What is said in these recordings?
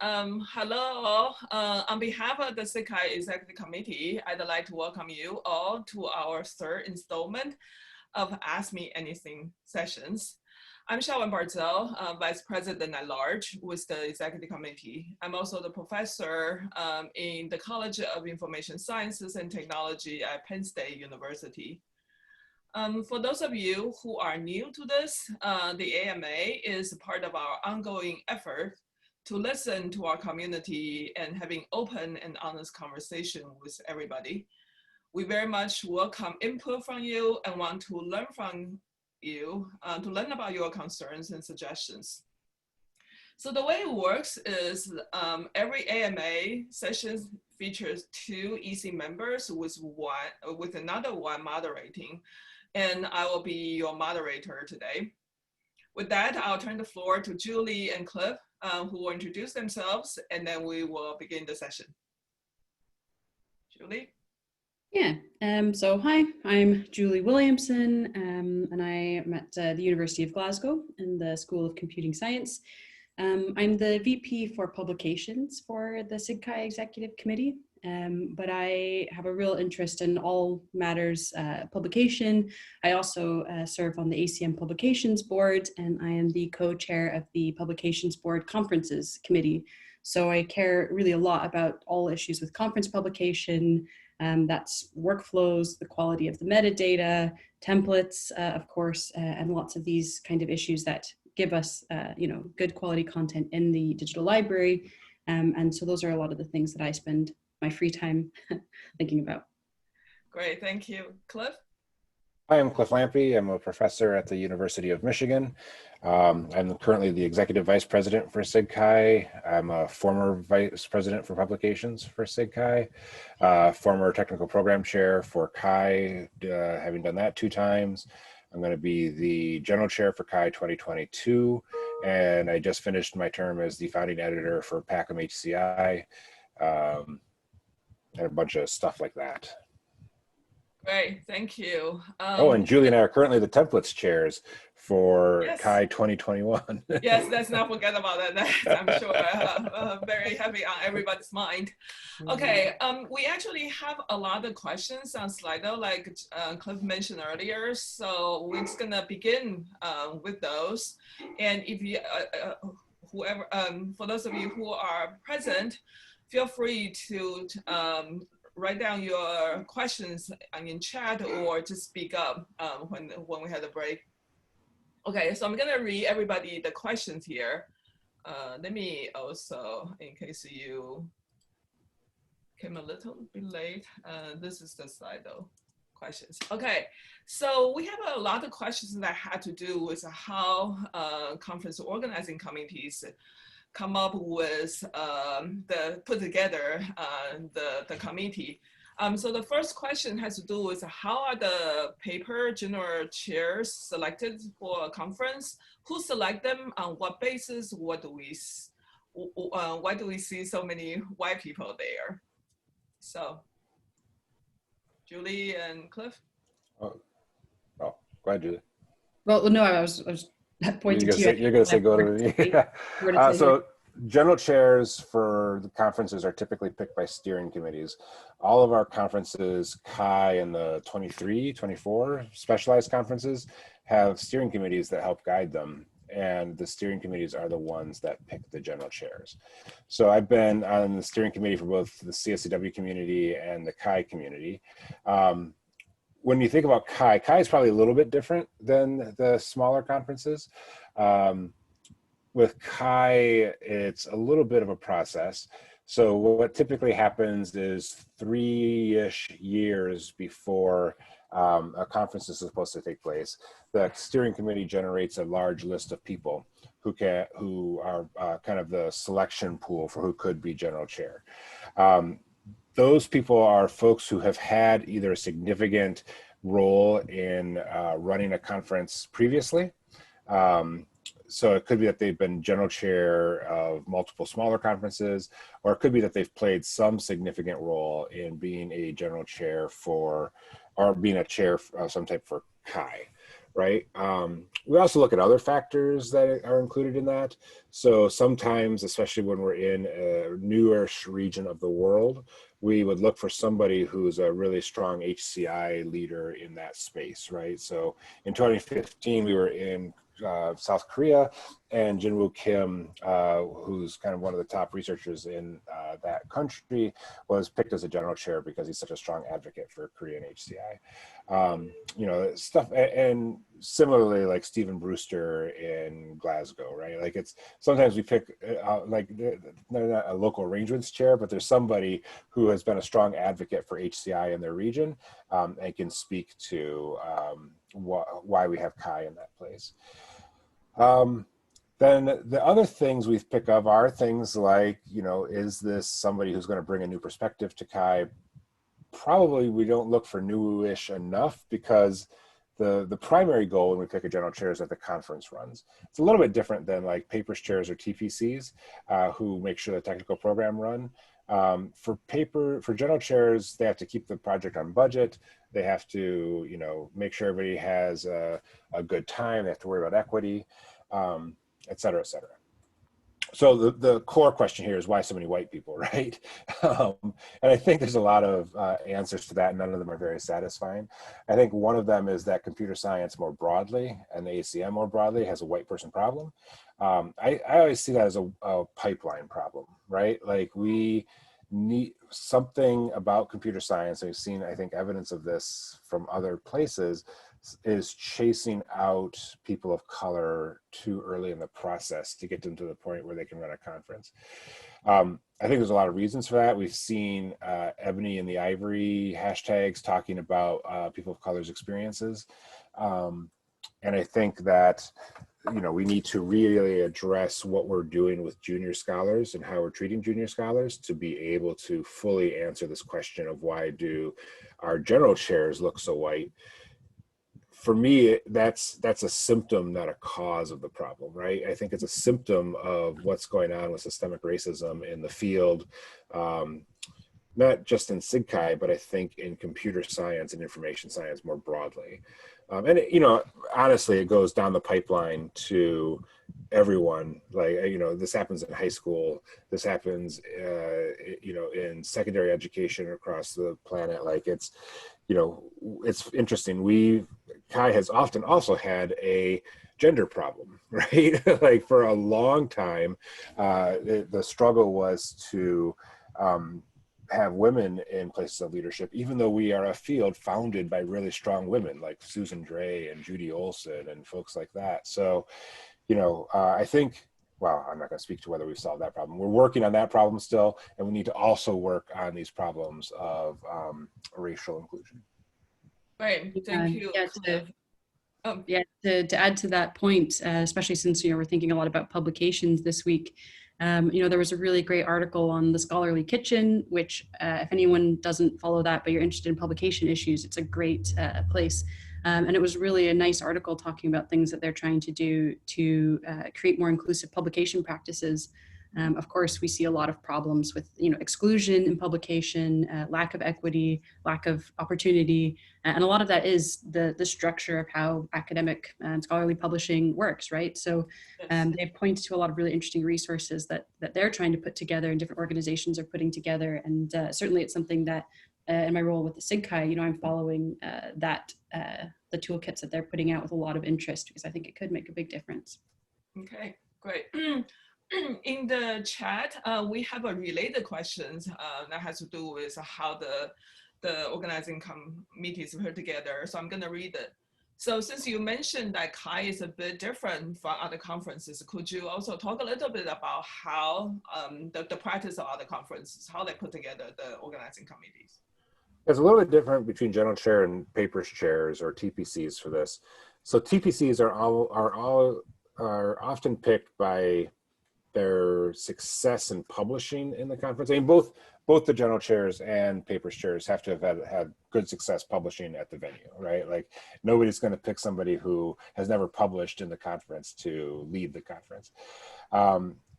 Hello all. On behalf of the SIGCHI Executive Committee, I'd like to welcome you all to our third installment of Ask Me Anything sessions. I'm Shawan Barzel, Vice President at Large with the Executive Committee. I'm also the professor in the College of Information Sciences and Technology at Penn State University. For those of you who are new to this, the AMA is part of our ongoing effort to listen to our community and having open and honest conversation with everybody. We very much welcome input from you and want to learn from you, to learn about your concerns and suggestions. So the way it works is every AMA session features 2 EC members with another one moderating, and I will be your moderator today. With that, I'll turn the floor to Julie and Cliff, who will introduce themselves, and then we will begin the session. Julie? Yeah, so hi, I'm Julie Williamson, and I am at the University of Glasgow in the School of Computing Science. I'm the VP for Publications for the SIGCHI Executive Committee, but I have a real interest in all matters publication. I also serve on the ACM Publications Board, and I am the co-chair of the Publications Board Conferences Committee. So I care really a lot about all issues with conference publication. That's workflows, the quality of the metadata, templates, of course, and lots of these kind of issues that give us, good quality content in the digital library. And so those are a lot of the things that I spend my free time thinking about. Great, thank you. Cliff? Hi, I'm Cliff Lampe. I'm a professor at the University of Michigan. I'm currently the Executive Vice President for SIGCHI. I'm a former Vice President for Publications for SIGCHI, former Technical Program Chair for CHI, having done that 2 times. I'm going to be the General Chair for CHI 2022, and I just finished my term as the Founding Editor for Packham HCI, and a bunch of stuff like that. Great, thank you. And Julie and I are currently the templates chairs for Yes. CHI 2021. Yes, let's not forget about that. I'm sure very heavy on everybody's mind. Okay, we actually have a lot of questions on Slido, like Cliff mentioned earlier. So we're just gonna begin with those. And if you, whoever, for those of you who are present, feel free to write down your questions in chat or just speak up when we had a break. Okay, so I'm gonna read everybody the questions here. Let me also, in case you came a little bit late, this is the Slido questions. Okay, so we have a lot of questions that had to do with how conference organizing committees come up with put together the committee. So the first question has to do with how are the paper general chairs selected for a conference? Who select them? On what basis? Why do we see so many white people there? So, Julie and Cliff. Oh, go ahead, Julie. Well, no, I was pointing to you. You're going to say go to me. So general chairs for the conferences are typically picked by steering committees. All of our conferences, CHI and the 23, 24 specialized conferences have steering committees that help guide them. And the steering committees are the ones that pick the general chairs. So I've been on the steering committee for both the CSCW community and the CHI community. When you think about CHI is probably a little bit different than the smaller conferences. With CHI, it's a little bit of a process. So what typically happens is 3-ish years before a conference is supposed to take place, the steering committee generates a large list of people who are kind of the selection pool for who could be general chair. Those people are folks who have had either a significant role in running a conference previously. So it could be that they've been general chair of multiple smaller conferences, or it could be that they've played some significant role in being a general chair for, or being a chair of some type for CHI. right? We also look at other factors that are included in that. So sometimes, especially when we're in a newish region of the world, we would look for somebody who's a really strong HCI leader in that space, right? So in 2015, we were in South Korea, and Jinwoo Kim, who's kind of one of the top researchers in that country, was picked as a general chair because he's such a strong advocate for Korean HCI. You know, stuff, and similarly, like Stephen Brewster in Glasgow, right? Like it's, sometimes we pick, like they're not a local arrangements chair, but there's somebody who has been a strong advocate for HCI in their region, and can speak to why we have CHI in that place. Then the other things we pick up are things like, you know, is this somebody who's going to bring a new perspective to CHI? Probably we don't look for newish enough, because the primary goal when we pick a general chair is that the conference runs. It's a little bit different than like papers chairs or TPCs, who make sure the technical program run. For general chairs, they have to keep the project on budget. They have to, you know, make sure everybody has a good time. They have to worry about equity, et cetera, et cetera. So the core question here is, why so many white people, right? And I think there's a lot of answers to that, and none of them are very satisfying. I think one of them is that computer science more broadly, and the ACM more broadly, has a white person problem. I always see that as a pipeline problem, right? Like we need something about computer science, and we've seen, I think, evidence of this from other places, is chasing out people of color too early in the process to get them to the point where they can run a conference. I think there's a lot of reasons for that. We've seen Ebony and the Ivory hashtags talking about people of color's experiences. And I think that, you know, we need to really address what we're doing with junior scholars and how we're treating junior scholars to be able to fully answer this question of, why do our general chairs look so white? For me, that's a symptom, not a cause of the problem, right? I think it's a symptom of what's going on with systemic racism in the field, not just in SIGCHI, but I think in computer science and information science more broadly. And you know, honestly, it goes down the pipeline to everyone. Like, you know, this happens in high school, this happens, you know, in secondary education across the planet. Like it's, you know, it's interesting. CHI has often also had a gender problem, right? Like for a long time, the struggle was to have women in places of leadership, even though we are a field founded by really strong women like Susan Dray and Judy Olson and folks like that. So, you know, I think, well, I'm not going to speak to whether we've solved that problem. We're working on that problem still, and we need to also work on these problems of racial inclusion. Right, thank you. To add to that point, especially since, you know, we're thinking a lot about publications this week. You know, there was a really great article on the Scholarly Kitchen, which if anyone doesn't follow that, but you're interested in publication issues, it's a great place. And it was really a nice article talking about things that they're trying to do to create more inclusive publication practices. Of course, we see a lot of problems with, you know, exclusion in publication, lack of equity, lack of opportunity, and a lot of that is the structure of how academic and scholarly publishing works, right? So they've pointed to a lot of really interesting resources that they're trying to put together and different organizations are putting together. And certainly it's something that in my role with the SIGCHI, you know, I'm following the toolkits that they're putting out with a lot of interest, because I think it could make a big difference. Okay, great. In the chat, we have a related questions that has to do with how the organizing committees put together. So I'm going to read it. So since you mentioned that CHI is a bit different from other conferences, could you also talk a little bit about how the practice of other conferences, how they put together the organizing committees? There's a little bit different between general chair and papers chairs or TPCs for this. So TPCs are often picked by their success in publishing in the conference. I mean, both the general chairs and papers chairs have to have had good success publishing at the venue, right? Like nobody's going to pick somebody who has never published in the conference to lead the conference.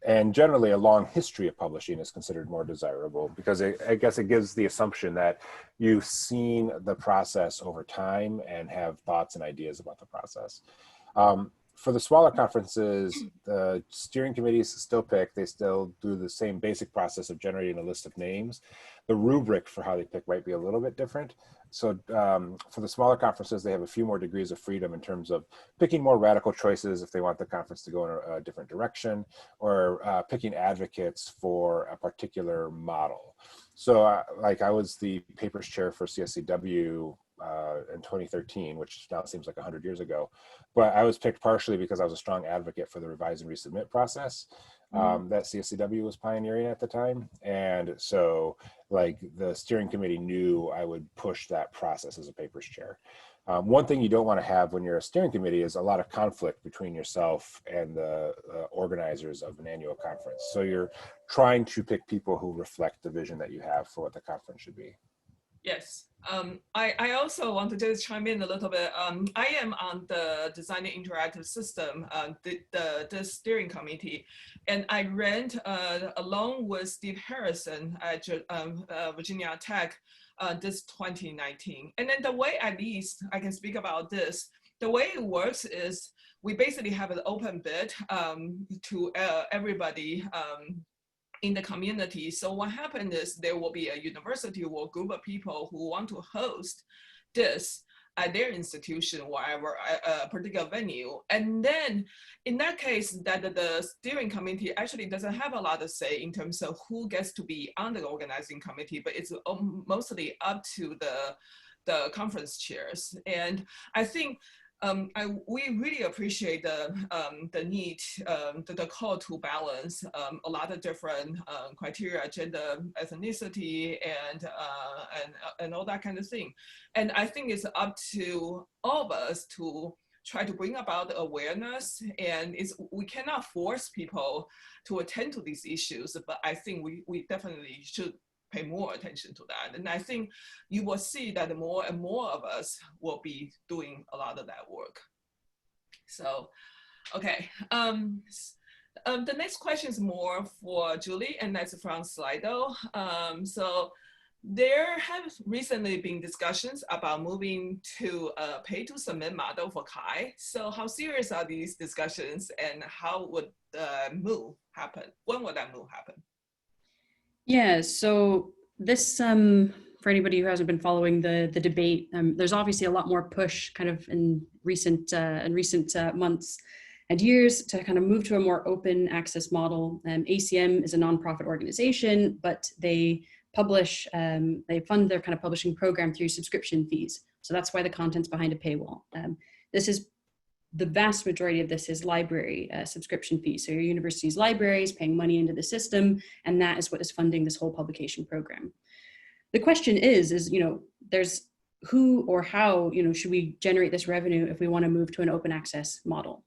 And generally a long history of publishing is considered more desirable because I guess it gives the assumption that you've seen the process over time and have thoughts and ideas about the process. For the smaller conferences, the steering committees still pick, they still do the same basic process of generating a list of names. The rubric for how they pick might be a little bit different. So for the smaller conferences, they have a few more degrees of freedom in terms of picking more radical choices if they want the conference to go in a different direction, or picking advocates for a particular model. So like I was the papers chair for CSCW in 2013, which now seems like 100 years ago. But I was picked partially because I was a strong advocate for the revise and resubmit process that CSCW was pioneering at the time. And so like the steering committee knew I would push that process as a papers chair. One thing you don't want to have when you're a steering committee is a lot of conflict between yourself and the organizers of an annual conference. So you're trying to pick people who reflect the vision that you have for what the conference should be. Yes, I also want to just chime in a little bit. I am on the Design Interactive System, the steering committee, and I ran along with Steve Harrison at Virginia Tech this 2019. And then the way, at least I can speak about this, the way it works is we basically have an open bid to everybody in the community. So what happened is there will be a university or group of people who want to host this at their institution, wherever, a particular venue. And then in that case, that the steering committee actually doesn't have a lot to say in terms of who gets to be on the organizing committee, but it's mostly up to the conference chairs. And I think we really appreciate the need, the call to balance a lot of different criteria, gender, ethnicity, and all that kind of thing. And I think it's up to all of us to try to bring about awareness, and we cannot force people to attend to these issues, but I think we definitely should pay more attention to that. And I think you will see that more and more of us will be doing a lot of that work. So, okay. The next question is more for Julie, and that's from Slido. So there have recently been discussions about moving to a pay-to-submit model for CHI. So how serious are these discussions, and how would the move happen? When would that move happen? Yeah, so this, for anybody who hasn't been following the debate, there's obviously a lot more push kind of in recent months and years to kind of move to a more open access model. ACM is a nonprofit organization, but they publish, they fund their kind of publishing program through subscription fees. So that's why the content's behind a paywall. This is the vast majority of this is library subscription fees. So your university's library is paying money into the system, and that is what is funding this whole publication program. The question is, you know, there's who or how, you know, should we generate this revenue if we want to move to an open access model?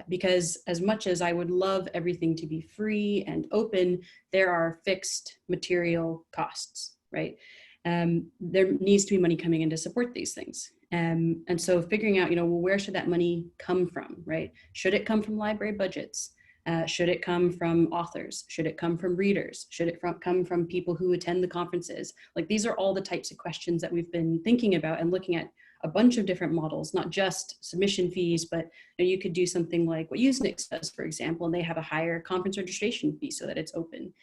Because as much as I would love everything to be free and open, there are fixed material costs, right? There needs to be money coming in to support these things. And so figuring out, you know, well, where should that money come from, right? Should it come from library budgets? Should it come from authors? Should it come from readers? Should it come from people who attend the conferences? Like, these are all the types of questions that we've been thinking about and looking at a bunch of different models, not just submission fees, but you know, you could do something like what Usenix does, for example, and they have a higher conference registration fee so that it's open.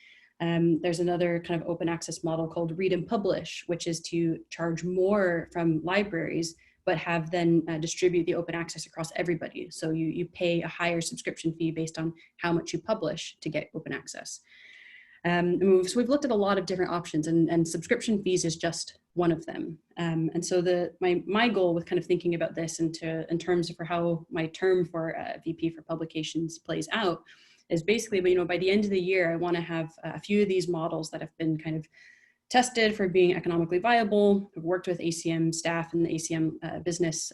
There's another kind of open access model called Read and Publish, which is to charge more from libraries, but have then distribute the open access across everybody. So you pay a higher subscription fee based on how much you publish to get open access. So we've looked at a lot of different options, and subscription fees is just one of them. And so my goal with kind of thinking about this in terms of how my term for VP for Publications plays out is basically, you know, by the end of the year, I want to have a few of these models that have been kind of tested for being economically viable. I've worked with ACM staff and the ACM business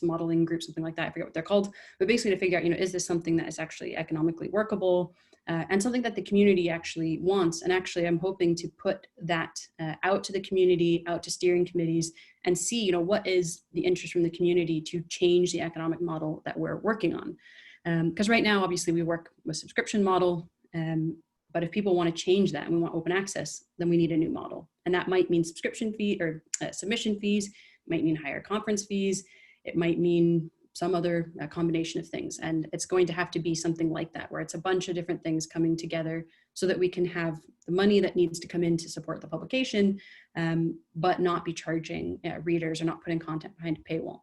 modeling group, something like that. I forget what they're called, but basically to figure out, you know, is this something that is actually economically workable and something that the community actually wants? And actually, I'm hoping to put that out to the community, out to steering committees, and see, you know, what is the interest from the community to change the economic model that we're working on. Because right now, obviously, we work with subscription model, but if people want to change that and we want open access, then we need a new model. And that might mean subscription fee or submission fees, might mean higher conference fees. It might mean some other combination of things. And it's going to have to be something like that, where it's a bunch of different things coming together so that we can have the money that needs to come in to support the publication, but not be charging readers or not putting content behind a paywall.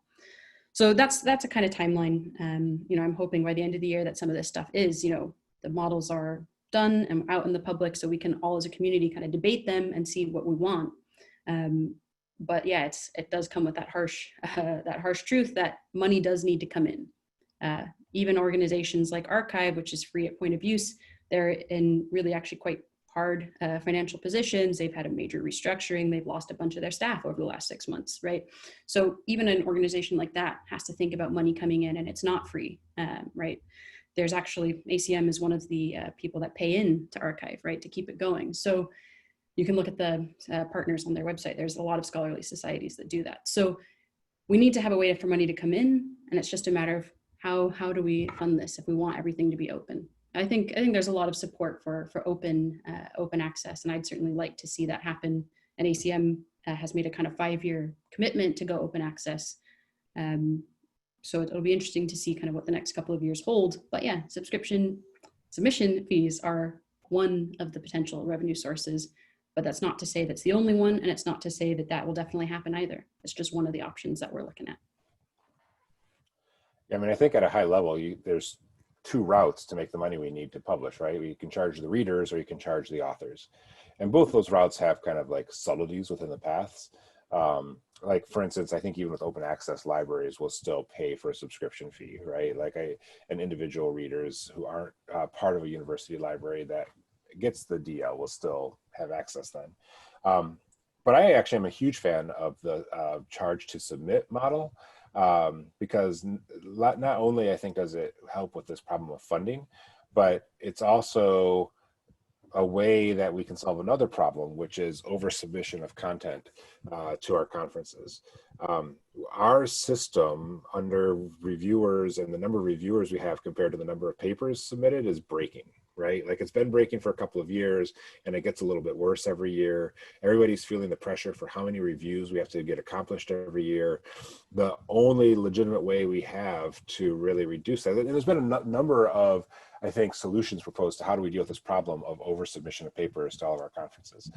So that's a kind of timeline. I'm hoping by the end of the year that some of this stuff is, the models are done and out in the public, so we can all as a community kind of debate them and see what we want. But yeah, it does come with that harsh truth that money does need to come in. Even organizations like Archive, which is free at point of use, they're in really actually quite hard financial positions. They've had a major restructuring. They've lost a bunch of their staff over the last 6 months, right? So even an organization like that has to think about money coming in, and it's not free, right? There's actually, ACM is one of the people that pay in to Archive, right, to keep it going. So you can look at the partners on their website. There's a lot of scholarly societies that do that. So we need to have a way for money to come in, and it's just a matter of how do we fund this if we want everything to be open. I think there's a lot of support for open access, and I'd certainly like to see that happen. And ACM has made a kind of 5-year commitment to go open access. So it'll be interesting to see kind of what the next couple of years hold. But yeah, submission fees are one of the potential revenue sources, but that's not to say that's the only one, and it's not to say that will definitely happen either. It's just one of the options that we're looking at. Yeah, I mean, I think at a high level, there's 2 routes to make the money we need to publish, right? You can charge the readers or you can charge the authors. And both those routes have kind of like subtleties within the paths. Like for instance, I think even with open access, libraries will still pay for a subscription fee, right? Like an individual readers who aren't part of a university library that gets the DL will still have access then. But I actually am a huge fan of the charge to submit model, because not only I think does it help with this problem of funding, but it's also a way that we can solve another problem, which is over submission of content to our conferences. Our system under reviewers and the number of reviewers we have compared to the number of papers submitted is breaking, right? Like it's been breaking for a couple of years and it gets a little bit worse every year. Everybody's feeling the pressure for how many reviews we have to get accomplished every year. The only legitimate way we have to really reduce that, and there's been a number of, I think, solutions proposed to how do we deal with this problem of oversubmission of papers to all of our conferences.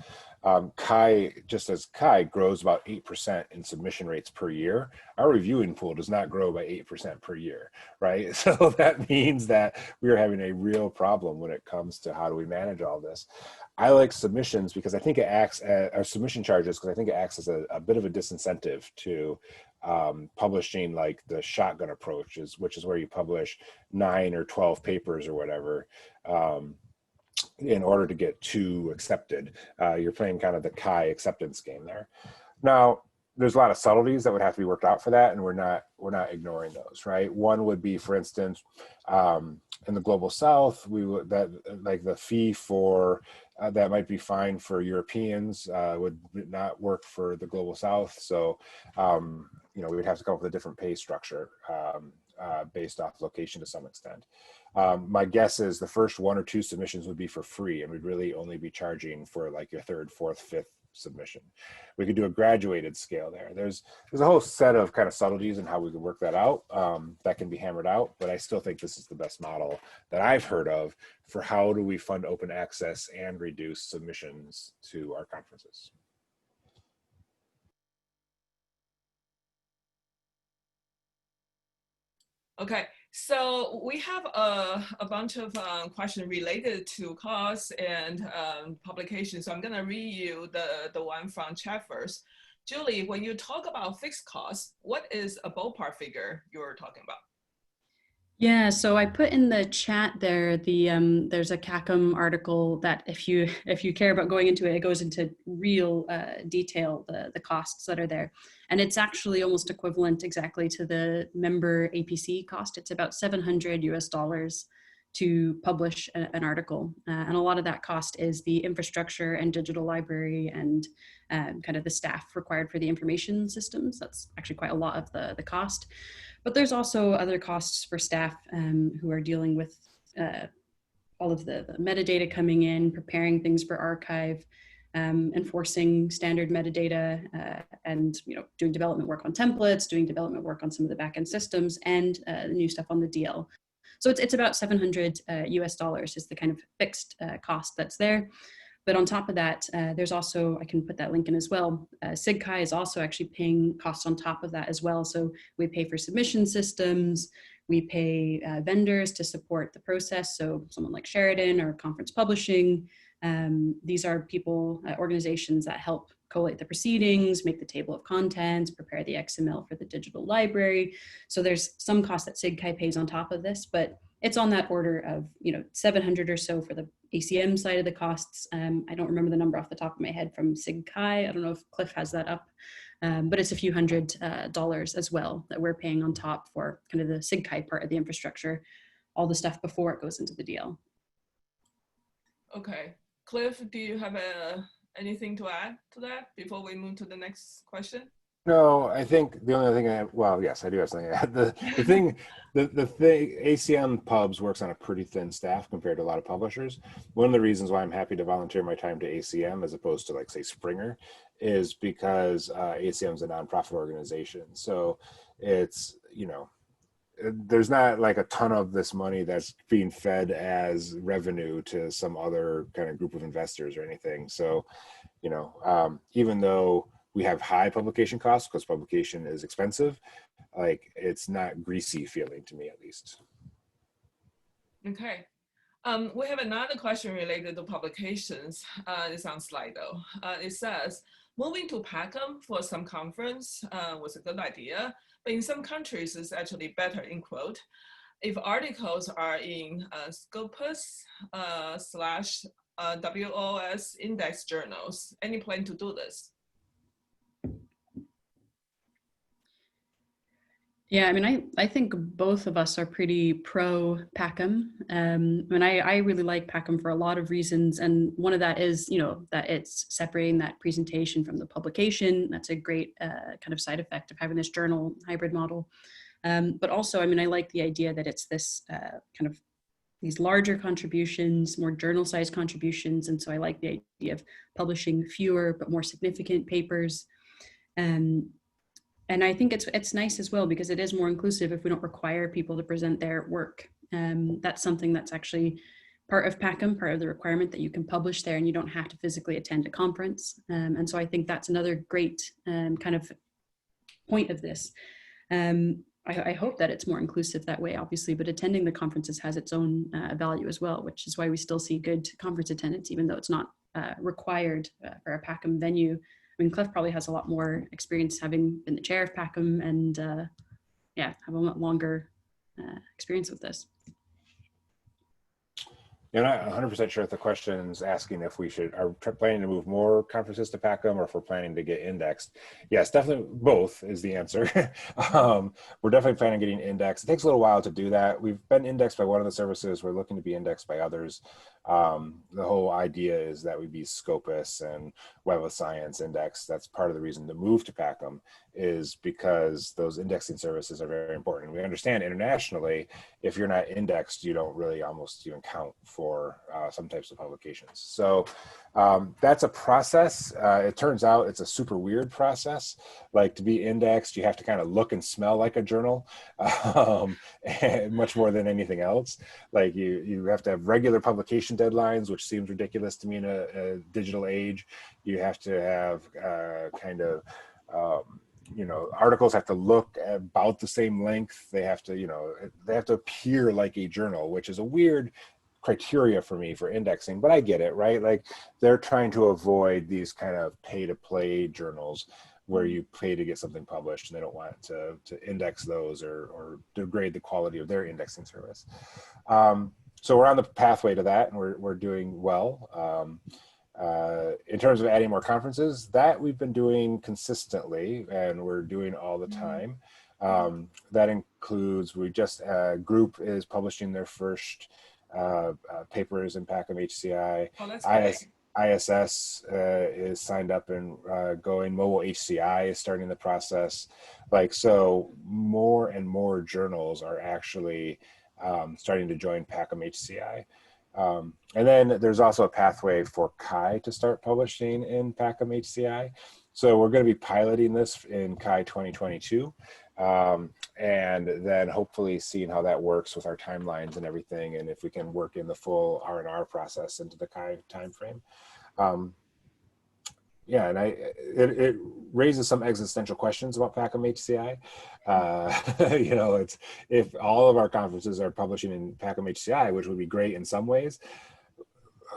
Just as CHI grows about 8% in submission rates per year, our reviewing pool does not grow by 8% per year, right? So that means that we are having a real problem when it comes to how do we manage all this. I like submissions because I think it acts as submission charges, because I think it acts as a bit of a disincentive to publishing like the shotgun approach, which is where you publish 9 or 12 papers or whatever in order to get 2 accepted. You're playing kind of the CHI acceptance game there. Now, there's a lot of subtleties that would have to be worked out for that, and we're not ignoring those, right? One would be, for instance, in the Global South, like the fee for that might be fine for Europeans would not work for the Global South. So, we would have to come up with a different pay structure based off location to some extent. My guess is the first 1 or 2 submissions would be for free, and we'd really only be charging for like your 3rd, 4th, 5th submission. We could do a graduated scale there. There's a whole set of kind of subtleties in how we could work that out that can be hammered out, but I still think this is the best model that I've heard of for how do we fund open access and reduce submissions to our conferences. Okay, so we have a bunch of questions related to costs and publication. So I'm gonna read you the one from chat first. Julie, when you talk about fixed costs, what is a ballpark figure you're talking about? Yeah, so I put in the chat there there's a CACAM article that if you care about going into it, it goes into real detail, the costs that are there. And it's actually almost equivalent exactly to the member APC cost. It's about $700 US to publish an article. And a lot of that cost is the infrastructure and digital library and kind of the staff required for the information systems. That's actually quite a lot of the cost. But there's also other costs for staff who are dealing with all of the metadata coming in, preparing things for archive, enforcing standard metadata, and doing development work on templates, doing development work on some of the backend systems, and the new stuff on the DL. So it's about $700 US is the kind of fixed cost that's there. But on top of that, there's also, I can put that link in as well, SIGCHI is also actually paying costs on top of that as well. So we pay for submission systems, we pay vendors to support the process. So someone like Sheridan or Conference Publishing, these are people, organizations that help collate the proceedings, make the table of contents, prepare the XML for the digital library. So there's some cost that SIGCHI pays on top of this, but it's on that order of 700 or so for the ACM side of the costs. I don't remember the number off the top of my head from SIGCHI. I don't know if Cliff has that up, but it's a few $100 as well that we're paying on top for kind of the SIGCHI part of the infrastructure, all the stuff before it goes into the DL. Okay, Cliff, do you have anything to add to that before we move to the next question? No, I think the only thing well, yes, I do have something to add. The thing, ACM Pubs works on a pretty thin staff compared to a lot of publishers. One of the reasons why I'm happy to volunteer my time to ACM as opposed to, like, say, Springer is because ACM is a nonprofit organization. So it's, there's not like a ton of this money that's being fed as revenue to some other kind of group of investors or anything. So, even though we have high publication costs because publication is expensive, like, it's not greasy feeling to me, at least. Okay. We have another question related to publications. It's on Slido. It says, moving to Packham for some conference was a good idea, but in some countries it's actually better, in quote, if articles are in Scopus / WOS index journals. Any plan to do this? Yeah, I mean, I think both of us are pretty pro Packham. I really like Packham for a lot of reasons. And one of that is, that it's separating that presentation from the publication. That's a great kind of side effect of having this journal hybrid model. But also, I like the idea that it's this kind of these larger contributions, more journal-sized contributions. And so I like the idea of publishing fewer but more significant papers. And I think it's nice as well because it is more inclusive if we don't require people to present their work. That's something that's actually part of Packham, part of the requirement that you can publish there and you don't have to physically attend a conference. And so I think that's another great kind of point of this. I hope that it's more inclusive that way, obviously, but attending the conferences has its own value as well, which is why we still see good conference attendance, even though it's not required for a Packham venue. I mean, Cliff probably has a lot more experience having been the chair of Packham and have a lot longer experience with this. You're not 100% sure if the question is asking if we are planning to move more conferences to Packham or if we're planning to get indexed. Yes, definitely both is the answer. We're definitely planning on getting indexed. It takes a little while to do that. We've been indexed by one of the services. We're looking to be indexed by others. The whole idea is that we be Scopus and Web of Science indexed. That's part of the reason to move to Packham is because those indexing services are very important. We understand internationally, if you're not indexed, you don't really almost even count for some types of publications. So that's a process. It turns out it's a super weird process. Like, to be indexed, you have to kind of look and smell like a journal, much more than anything else. Like, you have to have regular publication deadlines, which seems ridiculous to me in a digital age. You have to have articles have to look about the same length. They have to appear like a journal, which is a weird criteria for me for indexing, but I get it, right? Like, they're trying to avoid these kind of pay-to-play journals where you pay to get something published and they don't want to index those or degrade the quality of their indexing service. So we're on the pathway to that, and we're doing well. In terms of adding more conferences, that we've been doing consistently, and we're doing all the time. That includes, a group is publishing their first papers in Packham HCI. Oh, that's great. ISS is signed up and going. Mobile HCI is starting the process. Like, so more and more journals are actually starting to join Packham HCI. And then there's also a pathway for CHI to start publishing in Packham HCI. So we're going to be piloting this in CHI 2022. And then hopefully seeing how that works with our timelines and everything, and if we can work in the full R&R process into the CHI timeframe. Yeah, and it raises some existential questions about Packham HCI. You know, it's, if all of our conferences are publishing in Packham HCI, which would be great in some ways,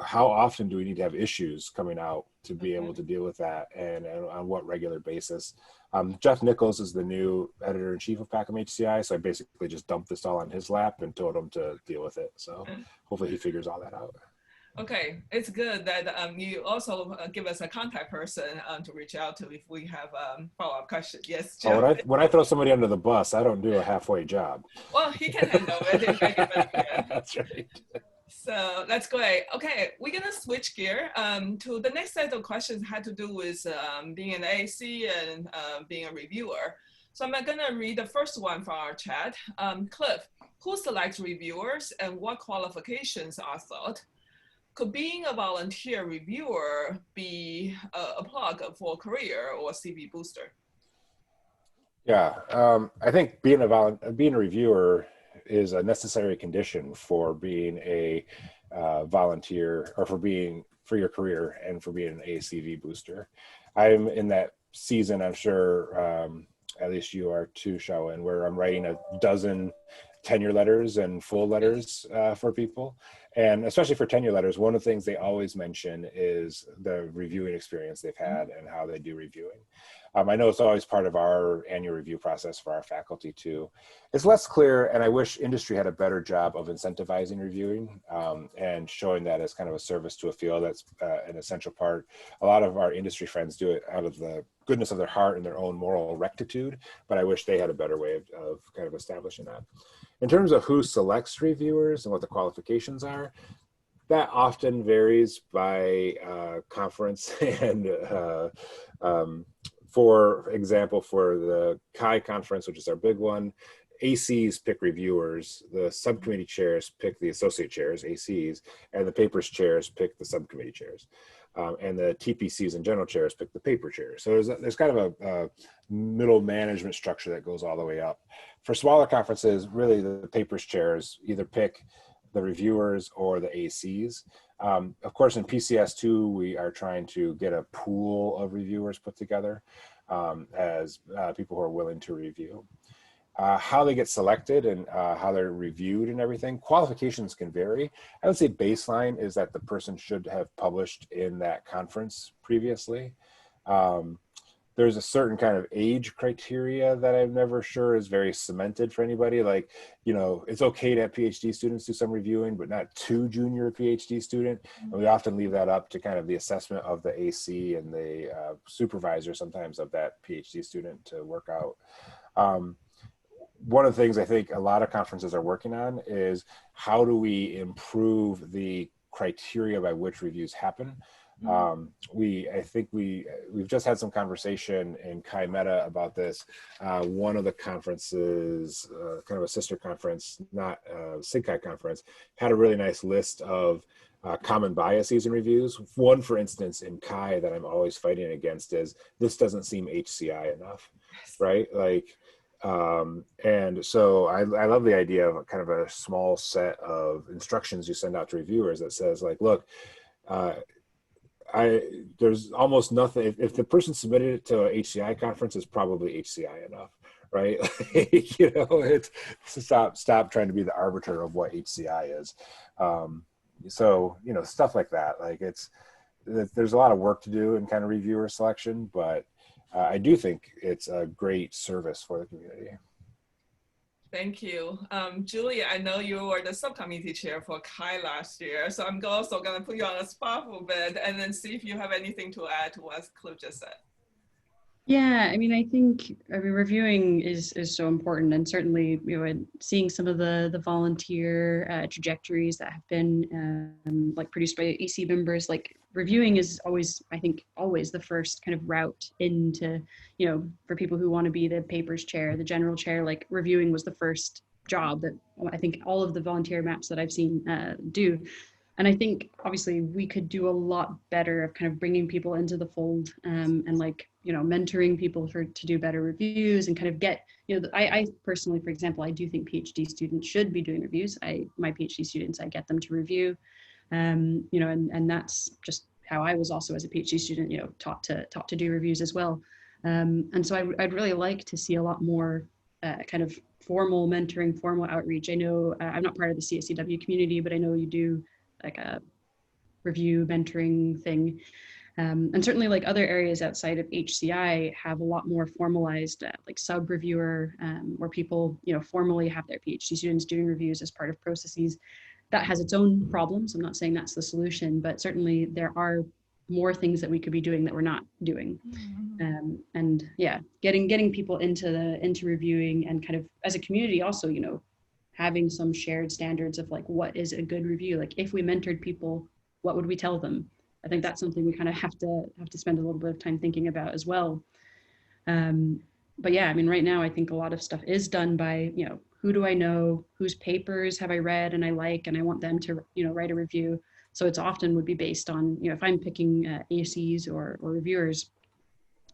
how often do we need to have issues coming out to be able to deal with that, and on what regular basis? Jeff Nichols is the new editor-in-chief of Packham HCI, so I basically just dumped this all on his lap and told him to deal with it. So hopefully he figures all that out. Okay, it's good that you also give us a contact person to reach out to if we have follow-up questions. Yes, Jeff. Oh, when I throw somebody under the bus, I don't do a halfway job. Well, he can handle it if anybody can. That's right. So that's great. Okay, we're gonna switch gear to the next set of questions had to do with being an AC and being a reviewer. So I'm gonna read the first one from our chat. Cliff, who selects reviewers and what qualifications are sought? Could being a volunteer reviewer be a plug for a career or a CV booster? Yeah, I think being a reviewer is a necessary condition for being a volunteer, or for your career and for being an ACV booster. I'm in that season, I'm sure, at least you are too, Shawen, where I'm writing a dozen tenure letters and full letters for people. And especially for tenure letters, one of the things they always mention is the reviewing experience they've had and how they do reviewing. I know it's always part of our annual review process for our faculty too. It's less clear, and I wish industry had a better job of incentivizing reviewing and showing that as kind of a service to a field. That's an essential part. A lot of our industry friends do it out of the goodness of their heart and their own moral rectitude, but I wish they had a better way of kind of establishing that. In terms of who selects reviewers and what the qualifications are, that often varies by conference. And for example, for the CHI conference, which is our big one, ACs pick reviewers, the subcommittee chairs pick the associate chairs, ACs, and the papers chairs pick the subcommittee chairs. And the TPCs and general chairs pick the paper chairs. So there's kind of a middle management structure that goes all the way up. For smaller conferences, really the papers chairs either pick the reviewers or the ACs. Of course, in PCS2, we are trying to get a pool of reviewers put together as people who are willing to review. How they get selected and how they're reviewed and everything, qualifications can vary. I would say baseline is that the person should have published in that conference previously. There's a certain kind of age criteria that I'm never sure is very cemented for anybody. Like, you know, it's okay to have PhD students do some reviewing, but not too junior a PhD student. And we often leave that up to kind of the assessment of the AC and the supervisor sometimes of that PhD student to work out. One of the things I think a lot of conferences are working on is how do we improve the criteria by which reviews happen. I think we've just had some conversation in Chi Meta about this. One of the conferences, kind of a sister conference, not a SIGCHI conference, had a really nice list of common biases in reviews. One, for instance, in Chi that I'm always fighting against is this doesn't seem HCI enough, right? Like, and so I love the idea of kind of a small set of instructions you send out to reviewers that says, like, look, there's almost nothing, if the person submitted it to a HCI conference, it's probably HCI enough, right? Like, you know, it's stop trying to be the arbiter of what HCI is. So, you know, stuff like that, like there's a lot of work to do in kind of reviewer selection, but I do think it's a great service for the community. Thank you. Julie, I know you were the subcommittee chair for CHI last year, so I'm also going to put you on the spot for a bit and then see if you have anything to add to what Cliff just said. Yeah, I mean, reviewing is so important, and certainly, seeing some of the volunteer trajectories that have been like produced by AC members, like reviewing is always, I think, always the first kind of route into, for people who want to be the papers chair, the general chair, like reviewing was the first job that I think all of the volunteer maps that I've seen do. And I think obviously we could do a lot better of kind of bringing people into the fold and like, mentoring people to do better reviews and kind of get, I personally, for example, I do think PhD students should be doing reviews. My PhD students, I get them to review, and that's just how I was also as a PhD student, taught to do reviews as well. And so I'd really like to see a lot more kind of formal mentoring, formal outreach. I know I'm not part of the CSCW community, but I know you do like a review mentoring thing. And certainly like other areas outside of HCI have a lot more formalized like sub-reviewer where people, formally have their PhD students doing reviews as part of processes. That has its own problems. I'm not saying that's the solution, but certainly there are more things that we could be doing that we're not doing. And yeah, getting people into reviewing and kind of as a community also, having some shared standards of like what is a good review. Like if we mentored people, what would we tell them? I think that's something we kind of have to spend a little bit of time thinking about as well. But yeah, I mean, right now I think a lot of stuff is done by, who do I know, whose papers have I read and I like, and I want them to, write a review. So it's often would be based on, if I'm picking ACs or reviewers,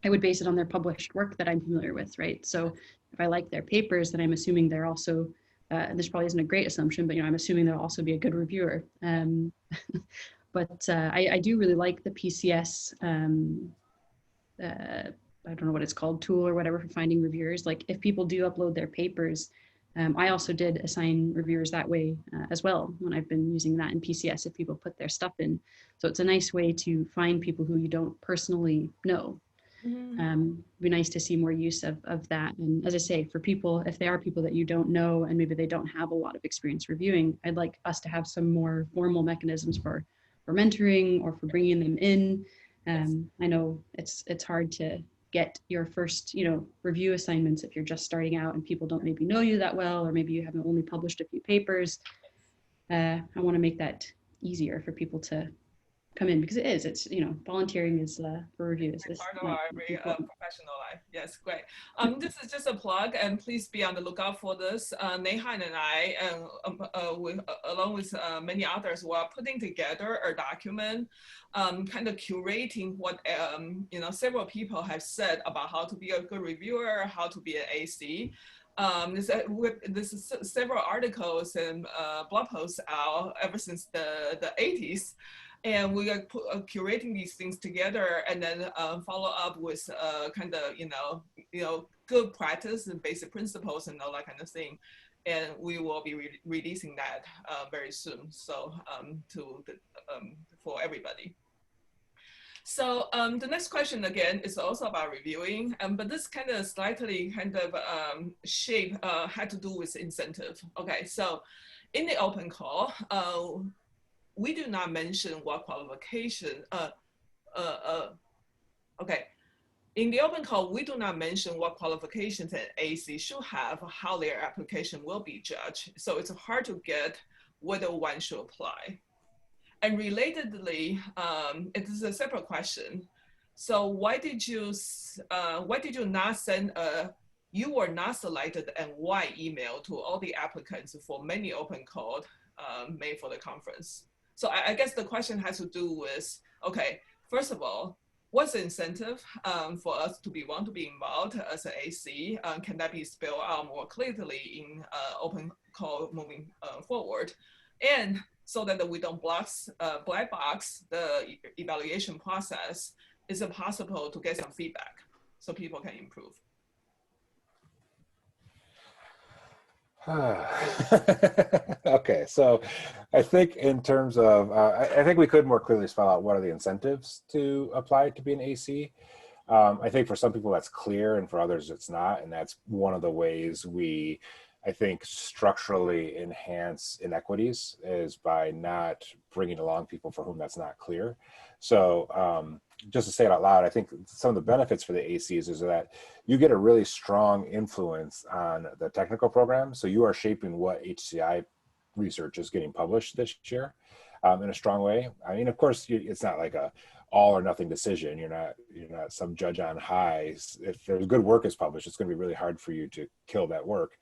I would base it on their published work that I'm familiar with, right? So if I like their papers, then I'm assuming they're also, this probably isn't a great assumption, but I'm assuming they'll also be a good reviewer. But I do really like the PCS, I don't know what it's called, tool or whatever for finding reviewers. Like if people do upload their papers, I also did assign reviewers that way as well when I've been using that in PCS if people put their stuff in. So it's a nice way to find people who you don't personally know. It'd be nice to see more use of that. And as I say, for people, if they are people that you don't know and maybe they don't have a lot of experience reviewing, I'd like us to have some more formal mechanisms for mentoring or for bringing them in. I know it's hard to get your first, review assignments if you're just starting out and people don't maybe know you that well, or maybe you haven't only published a few papers. I want to make that easier for people to come in because it's volunteering is for reviews is part of our professional life. Yes, great. This is just a plug, and please be on the lookout for this. Nehan and I, along with many others, we are putting together a document, kind of curating what several people have said about how to be a good reviewer, how to be an AC. This is several articles and blog posts out ever since the 80s. And we are curating these things together and then follow up with kind of, good practice and basic principles and all that kind of thing. And we will be releasing that very soon. So for everybody. So the next question again is also about reviewing, but this kind of slightly shape had to do with incentive. Okay, so in the open call, we do not mention what qualification, okay. In the open call, we do not mention what qualifications an AC should have, how their application will be judged. So it's hard to get whether one should apply. And relatedly, it is a separate question. So why did you not send a "you were not selected" and why email to all the applicants for many open calls made for the conference? So I guess the question has to do with, okay, first of all, what's the incentive for us to want to be involved as an AC? Can that be spelled out more clearly in open call moving forward? And so that we don't black box the evaluation process, is it possible to get some feedback so people can improve? Okay, so I think in terms of, I think we could more clearly spell out what are the incentives to apply to be an AC. I think for some people that's clear and for others it's not, and that's one of the ways we I think, structurally enhance inequities is by not bringing along people for whom that's not clear. So just to say it out loud, I think some of the benefits for the ACs is that you get a really strong influence on the technical program. So you are shaping what HCI research is getting published this year in a strong way. I mean, of course, it's not like a all or nothing decision. You're not some judge on high. If there's good work is published, it's going to be really hard for you to kill that work.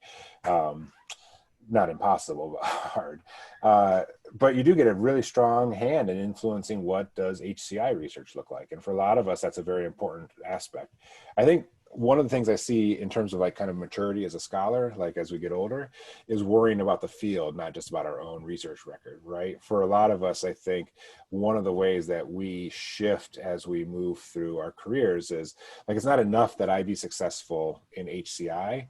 Not impossible, but hard. But you do get a really strong hand in influencing what does HCI research look like. And for a lot of us, that's a very important aspect. I think one of the things I see in terms of like kind of maturity as a scholar, like as we get older, is worrying about the field, not just about our own research record, right? For a lot of us, I think one of the ways that we shift as we move through our careers is like, it's not enough that I be successful in HCI.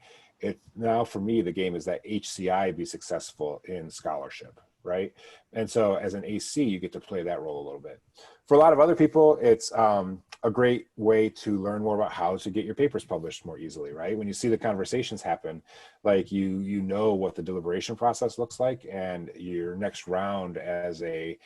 Now for me, the game is that HCI be successful in scholarship, right? And so as an AC, you get to play that role a little bit. For a lot of other people, it's a great way to learn more about how to get your papers published more easily, right? When you see the conversations happen, like you know what the deliberation process looks like, and your next round as a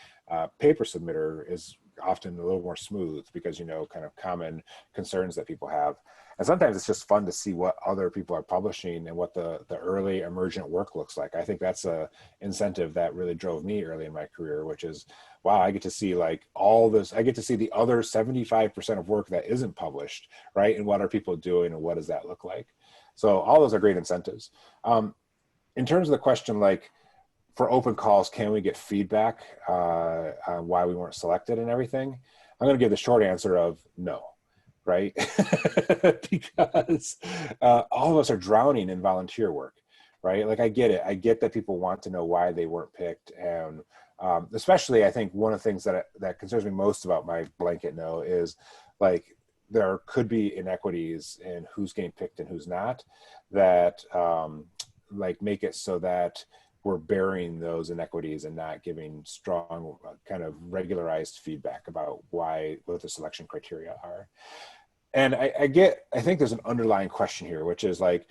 paper submitter is often a little more smooth because you know kind of common concerns that people have. And sometimes it's just fun to see what other people are publishing and what the early emergent work looks like. I think that's a incentive that really drove me early in my career, which is, wow, I get to see like all this, I get to see the other 75% of work that isn't published, right? And what are people doing and what does that look like? So all those are great incentives. In terms of the question, like for open calls, can we get feedback on why we weren't selected and everything? I'm gonna give the short answer of no. Right? Because all of us are drowning in volunteer work, right? Like I get it. I get that people want to know why they weren't picked. And especially I think one of the things that concerns me most about my blanket no is like there could be inequities in who's getting picked and who's not that like make it so that we're bearing those inequities and not giving strong kind of regularized feedback about what the selection criteria are. And I think there's an underlying question here, which is like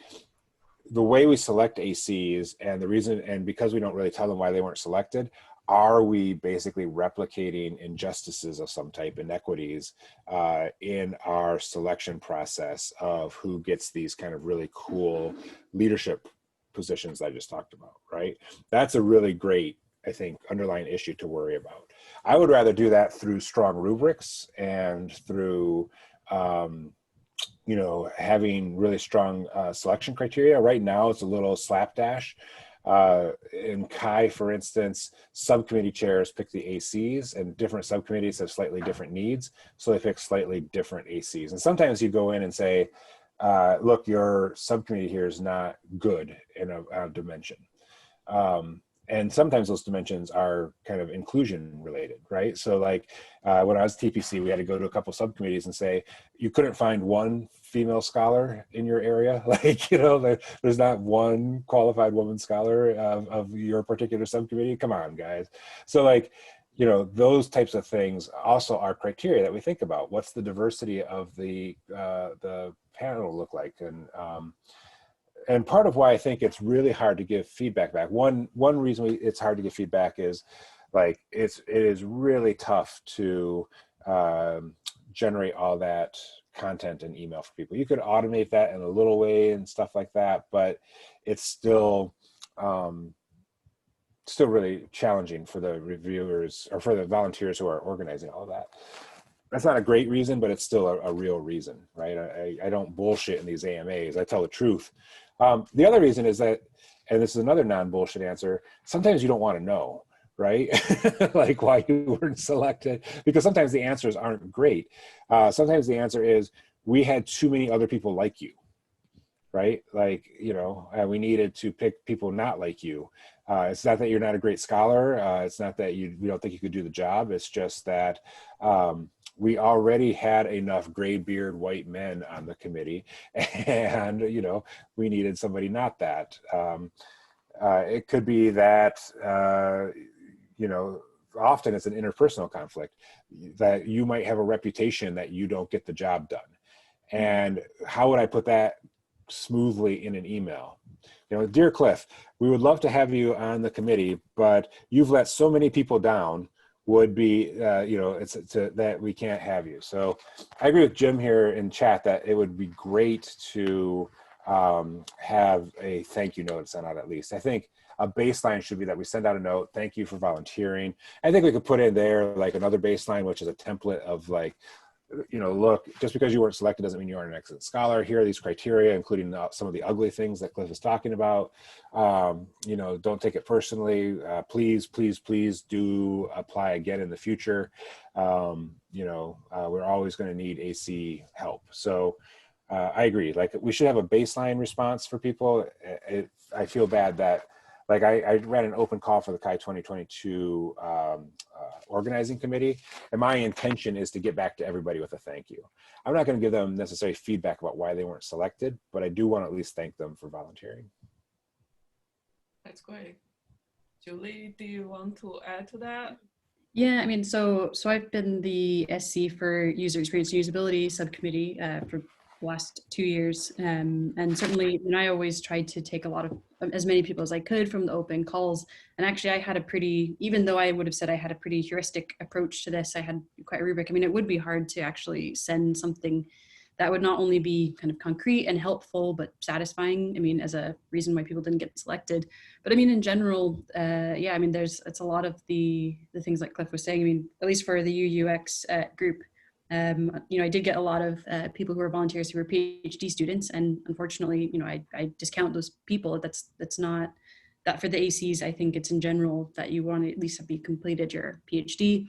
the way we select ACs and the reason, and because we don't really tell them why they weren't selected, are we basically replicating injustices of some type, inequities in our selection process of who gets these kind of really cool leadership positions that I just talked about, right? That's a really great, I think, underlying issue to worry about. I would rather do that through strong rubrics and through having really strong selection criteria. Right now, it's a little slapdash. In CHI, for instance, subcommittee chairs pick the ACs, and different subcommittees have slightly different needs, so they pick slightly different ACs. And sometimes you go in and say, look, your subcommittee here is not good in a dimension. And sometimes those dimensions are kind of inclusion related, right? So like when I was TPC, we had to go to a couple subcommittees and say, you couldn't find one female scholar in your area. Like, there's not one qualified woman scholar of your particular subcommittee. Come on, guys. So like, those types of things also are criteria that we think about. What's the diversity of the panel look like? And part of why I think it's really hard to give feedback back. One reason it's hard to give feedback is like it is really tough to generate all that content in email for people. You could automate that in a little way and stuff like that, but it's still really challenging for the reviewers or for the volunteers who are organizing all of that. That's not a great reason, but it's still a real reason, right? I don't bullshit in these AMAs. I tell the truth. The other reason is that, and this is another non-bullshit answer, sometimes you don't want to know, right? Like why you weren't selected, because sometimes the answers aren't great. Sometimes the answer is, we had too many other people like you, right? Like, we needed to pick people not like you. It's not that you're not a great scholar. It's not that we don't think you could do the job. It's just that we already had enough gray beard white men on the committee, and we needed somebody not that. It could be that often it's an interpersonal conflict, that you might have a reputation that you don't get the job done. And how would I put that smoothly in an email. You know, dear Cliff, we would love to have you on the committee, but you've let so many people down, would be, you know, that we can't have you. So I agree with Jim here in chat that it would be great to have a thank you note sent out at least. I think a baseline should be that we send out a note, thank you for volunteering. I think we could put in there like another baseline, which is a template of like, you know, look, just because you weren't selected doesn't mean you aren't an excellent scholar. Here are these criteria, including some of the ugly things that Cliff is talking about. You know, don't take it personally. Please, please, please do apply again in the future. You know, we're always going to need AC help. So I agree. Like, we should have a baseline response for people. I feel bad that, like, I ran an open call for the CHI 2022 organizing committee, and my intention is to get back to everybody with a thank you. I'm not going to give them necessary feedback about why they weren't selected, but I do want to at least thank them for volunteering. That's great. Julie, do you want to add to that? Yeah, I mean, so I've been the SC for user experience and usability subcommittee for the last 2 years, and certainly, and I always tried to take a lot of as many people as I could from the open calls. And actually, I had a pretty, even though I would have said I had a pretty heuristic approach to this, I had quite a rubric. I mean, it would be hard to actually send something that would not only be kind of concrete and helpful, but satisfying. I mean, as a reason why people didn't get selected. But I mean, in general, yeah, I mean, it's a lot of the things like Cliff was saying. I mean, at least for the UUX group, you know, I did get a lot of people who were volunteers who were PhD students, and unfortunately, you know, I discount those people. That's not that for the ACs. I think it's in general that you want to at least have completed your PhD,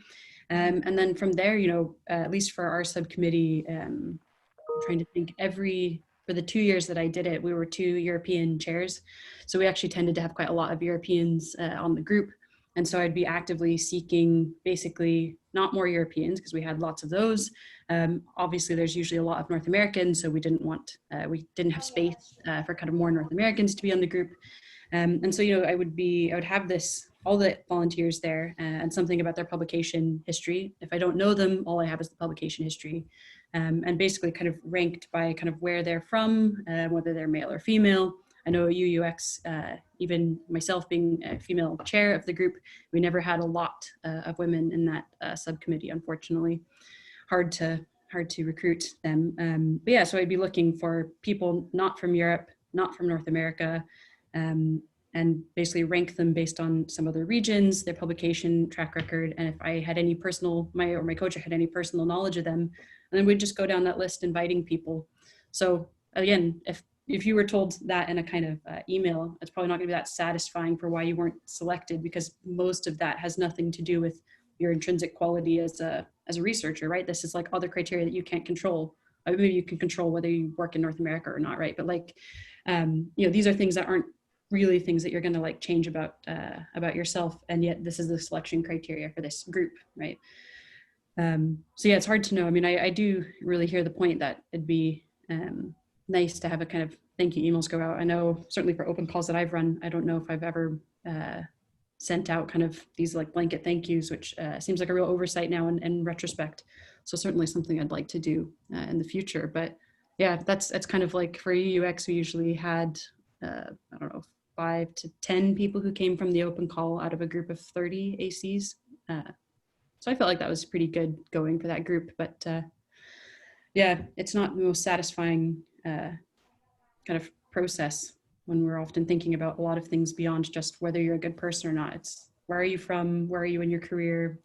and then from there, you know, at least for our subcommittee, I'm trying to think, for the 2 years that I did it, we were 2 European chairs, so we actually tended to have quite a lot of Europeans on the group. And so I'd be actively seeking basically not more Europeans, because we had lots of those. Obviously, there's usually a lot of North Americans, so we didn't have space for kind of more North Americans to be on the group. And so, you know, I would have all the volunteers there and something about their publication history. If I don't know them, all I have is the publication history, and basically kind of ranked by kind of where they're from, whether they're male or female. I know UUX, even myself being a female chair of the group, we never had a lot of women in that subcommittee, unfortunately. Hard to recruit them. But yeah, so I'd be looking for people not from Europe, not from North America, and basically rank them based on some other regions, their publication track record, and if I had any my coach had any personal knowledge of them, and then we'd just go down that list inviting people. So again, if you were told that in a kind of email, it's probably not going to be that satisfying for why you weren't selected, because most of that has nothing to do with your intrinsic quality as a researcher, right? This is like other criteria that you can't control. Maybe you can control whether you work in North America or not, right? But like, you know, these are things that aren't really things that you're going to like change about yourself, and yet this is the selection criteria for this group, right? So yeah, it's hard to know. I mean, I do really hear the point that it'd be nice to have a kind of thank you emails go out. I know certainly for open calls that I've run, I don't know if I've ever sent out kind of these like blanket thank yous, which seems like a real oversight now in retrospect. So certainly something I'd like to do in the future. But yeah, that's kind of like for UUX, we usually had, I don't know, 5 to 10 people who came from the open call out of a group of 30 ACs. So I felt like that was pretty good going for that group. But yeah, it's not the most satisfying kind of process when we're often thinking about a lot of things beyond just whether you're a good person or not. It's where are you from? Where are you in your career?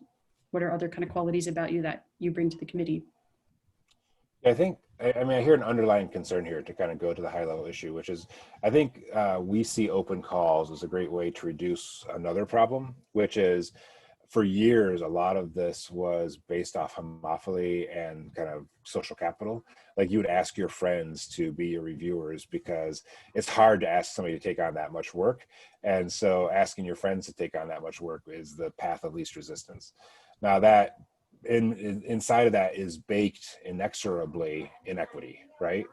What are other kind of qualities about you that you bring to the committee? I think, I mean, I hear an underlying concern here to kind of go to the high level issue, which is, I think we see open calls as a great way to reduce another problem, which is for years, a lot of this was based off homophily and kind of social capital. Like you would ask your friends to be your reviewers because it's hard to ask somebody to take on that much work. And so asking your friends to take on that much work is the path of least resistance. Now that inside of that is baked inexorably inequity, right?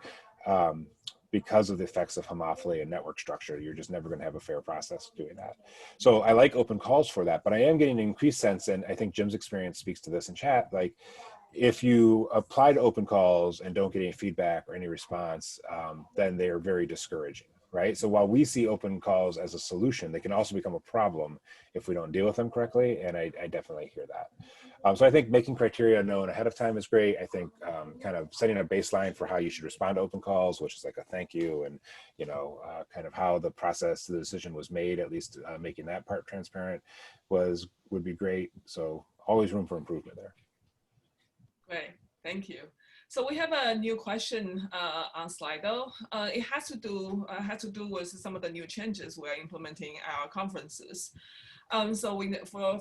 Because of the effects of homophily and network structure, you're just never going to have a fair process doing that. So I like open calls for that, but I am getting an increased sense, and I think Jim's experience speaks to this in chat, like if you apply to open calls and don't get any feedback or any response, then they are very discouraging, right? So while we see open calls as a solution, they can also become a problem if we don't deal with them correctly. And I definitely hear that. So I think making criteria known ahead of time is great. I think kind of setting a baseline for how you should respond to open calls, which is like a thank you, and kind of how the process, the decision was made, at least making that part transparent would be great. So always room for improvement there. Great, thank you. So we have a new question on Slido. It has to do with some of the new changes we're implementing at our conferences. So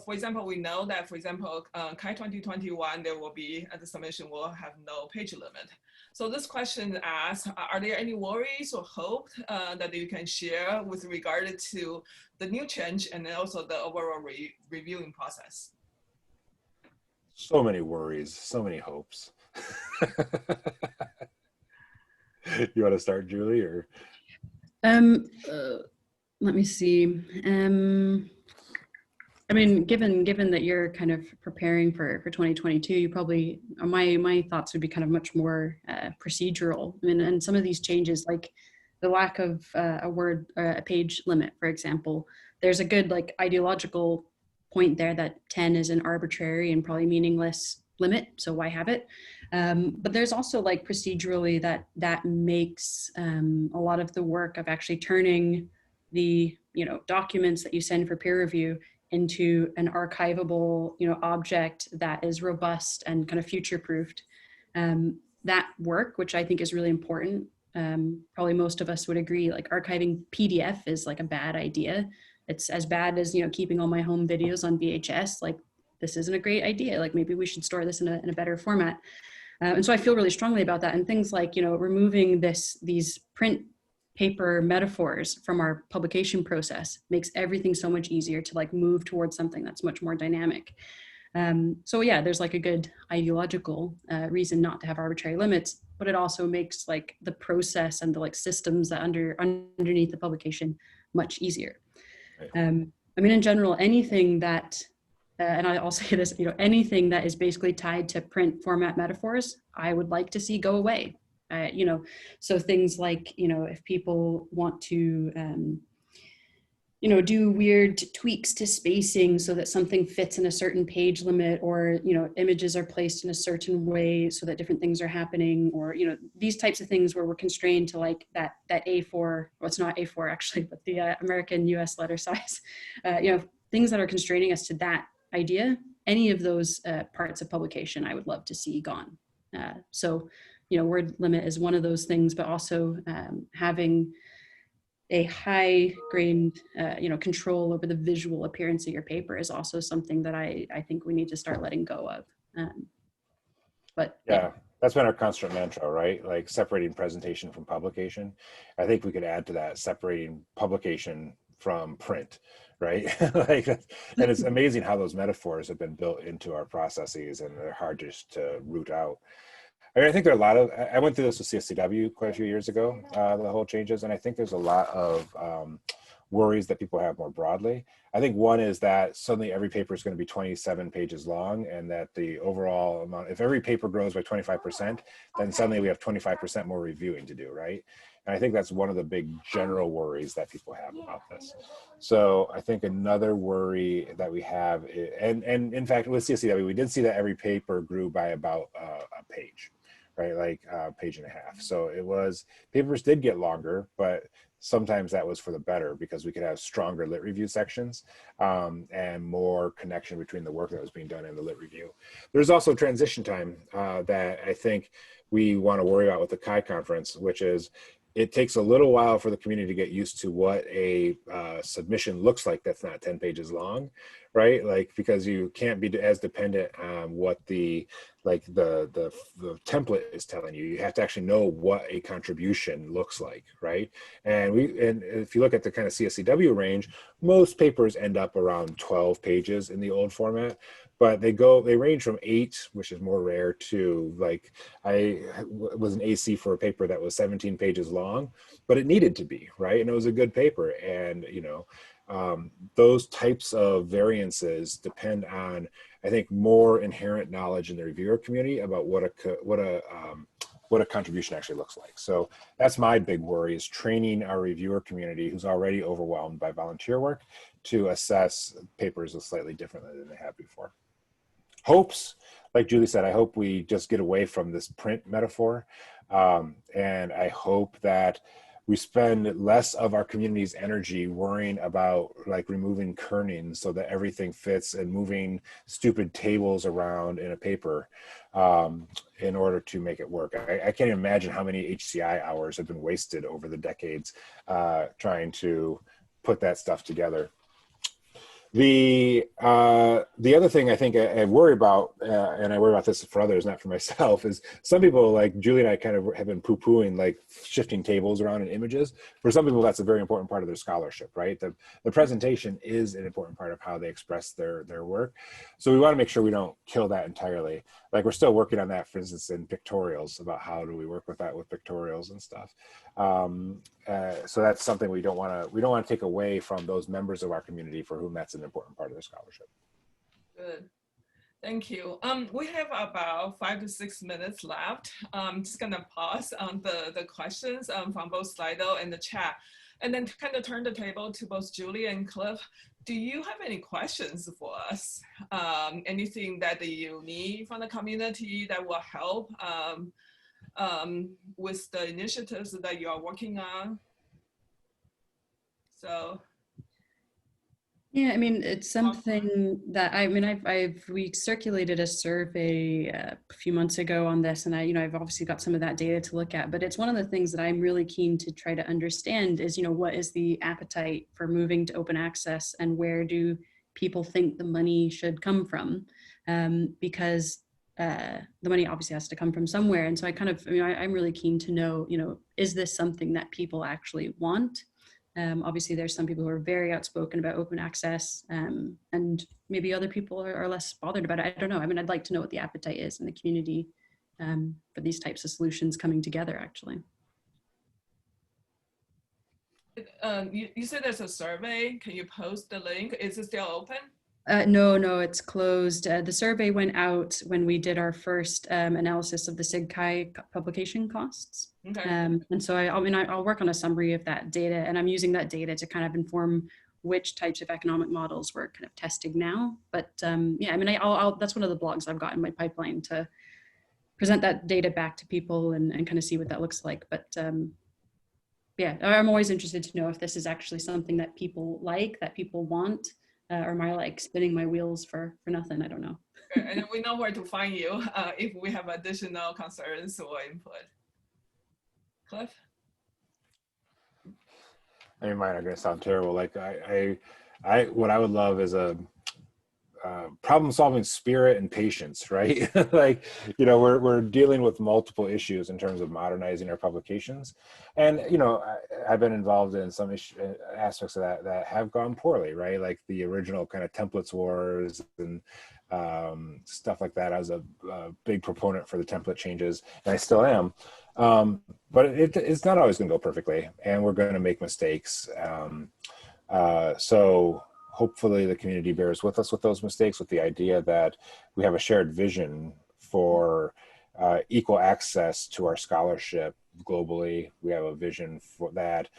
for example, we know that, for example, CAI 2021, there will be, the submission will have no page limit. So this question asks, are there any worries or hope that you can share with regard to the new change and also the overall reviewing process? So many worries, so many hopes. You want to start, Julie, or? Let me see. I mean, given that you're kind of preparing for 2022, you probably, my thoughts would be kind of much more procedural. I mean, and some of these changes, like the lack of a page limit, for example, there's a good like ideological point there that 10 is an arbitrary and probably meaningless limit, so why have it? But there's also like procedurally that makes a lot of the work of actually turning the documents that you send for peer review into an archivable object that is robust and kind of future-proofed. That work, which I think is really important, probably most of us would agree, like archiving PDF is like a bad idea. It's as bad as keeping all my home videos on VHS. Like, this isn't a great idea. Like, maybe we should store this in a better format. And so I feel really strongly about that. And things like removing these print paper metaphors from our publication process makes everything so much easier to like move towards something that's much more dynamic. So yeah, there's like a good ideological reason not to have arbitrary limits, but it also makes like the process and the like systems that underneath the publication much easier. Right. I mean, in general, anything that, and I'll say this, anything that is basically tied to print format metaphors, I would like to see go away. So things like, if people want to, do weird tweaks to spacing so that something fits in a certain page limit, or, images are placed in a certain way so that different things are happening, or, these types of things where we're constrained to like that A4, well, it's not A4 actually, but the American US letter size, things that are constraining us to that idea, any of those parts of publication, I would love to see gone. Word limit is one of those things, but also having a high grained, control over the visual appearance of your paper is also something that I think we need to start letting go of. But yeah, that's been our constant mantra, right? Like separating presentation from publication. I think we could add to that, separating publication from print, right? And it's amazing how those metaphors have been built into our processes, and they're hard just to root out. I think there are a lot of, I went through this with CSCW quite a few years ago, the whole changes, and I think there's a lot of worries that people have more broadly. I think one is that suddenly every paper is going to be 27 pages long, and that the overall amount, if every paper grows by 25%, then suddenly we have 25% more reviewing to do, right? And I think that's one of the big general worries that people have about this. So I think another worry that we have, and in fact with CSCW, we did see that every paper grew by about a page, right? Like a page and a half. So it was, papers did get longer, but sometimes that was for the better because we could have stronger lit review sections and more connection between the work that was being done and the lit review. There's also transition time that I think we want to worry about with the CAI conference, which is it takes a little while for the community to get used to what a submission looks like that's not 10 pages long, right? Like, because you can't be as dependent on what the template is telling you. You have to actually know what a contribution looks like, right? And if you look at the kind of CSCW range, most papers end up around 12 pages in the old format. But they range from 8, which is more rare, to like, I was an AC for a paper that was 17 pages long, but it needed to be, right? And it was a good paper. And, those types of variances depend on I think, more inherent knowledge in the reviewer community about what a contribution actually looks like. So that's my big worry, is training our reviewer community, who's already overwhelmed by volunteer work, to assess papers slightly differently than they have before. Hopes, like Julie said, I hope we just get away from this print metaphor. And I hope that we spend less of our community's energy worrying about like removing kerning so that everything fits, and moving stupid tables around in a paper in order to make it work. I can't imagine how many HCI hours have been wasted over the decades trying to put that stuff together. The other thing I think I worry about, and I worry about this for others, not for myself, is some people like Julie and I kind of have been poo-pooing like shifting tables around in images. For some people, that's a very important part of their scholarship, right? The presentation is an important part of how they express their work. So we want to make sure we don't kill that entirely. Like, we're still working on that, for instance, in pictorials, about how do we work with that with pictorials and stuff. So that's something we don't want to take away from those members of our community for whom that's an important part of their scholarship. Good. Thank you. We have about 5 to 6 minutes left. I'm just gonna pause on the questions from both Slido and the chat, and then kind of turn the table to both Julie and Cliff. Do you have any questions for us? Anything that you need from the community that will help with the initiatives that you are working on? So. Yeah, I mean, it's something that we circulated a survey a few months ago on this, and I've obviously got some of that data to look at, but it's one of the things that I'm really keen to try to understand is, what is the appetite for moving to open access, and where do people think the money should come from? Because the money obviously has to come from somewhere. And so I'm really keen to know, is this something that people actually want? Obviously, there's some people who are very outspoken about open access, and maybe other people are less bothered about it. I don't know. I mean, I'd like to know what the appetite is in the community for these types of solutions coming together, actually. You said there's a survey. Can you post the link? Is it still open? No, it's closed. The survey went out when we did our first analysis of the SIGCHI publication costs. Okay. And so I'll work on a summary of that data, and I'm using that data to kind of inform which types of economic models we're kind of testing now. But yeah, I mean, that's one of the blogs I've got in my pipeline, to present that data back to people and kind of see what that looks like. But yeah, I'm always interested to know if this is actually something that people like, that people want. Or am I like spinning my wheels for nothing? I don't know. And we know where to find you if we have additional concerns or input. Cliff? I mean, mine are going to sound terrible. Like what I would love is a problem-solving spirit and patience, right? Like, we're dealing with multiple issues in terms of modernizing our publications, and I've been involved in some aspects of that have gone poorly, right? Like the original kind of templates wars and stuff like that. I was a big proponent for the template changes, and I still am. But it's not always going to go perfectly, and we're going to make mistakes. So hopefully the community bears with us with those mistakes, with the idea that we have a shared vision for equal access to our scholarship globally. We have a vision for that.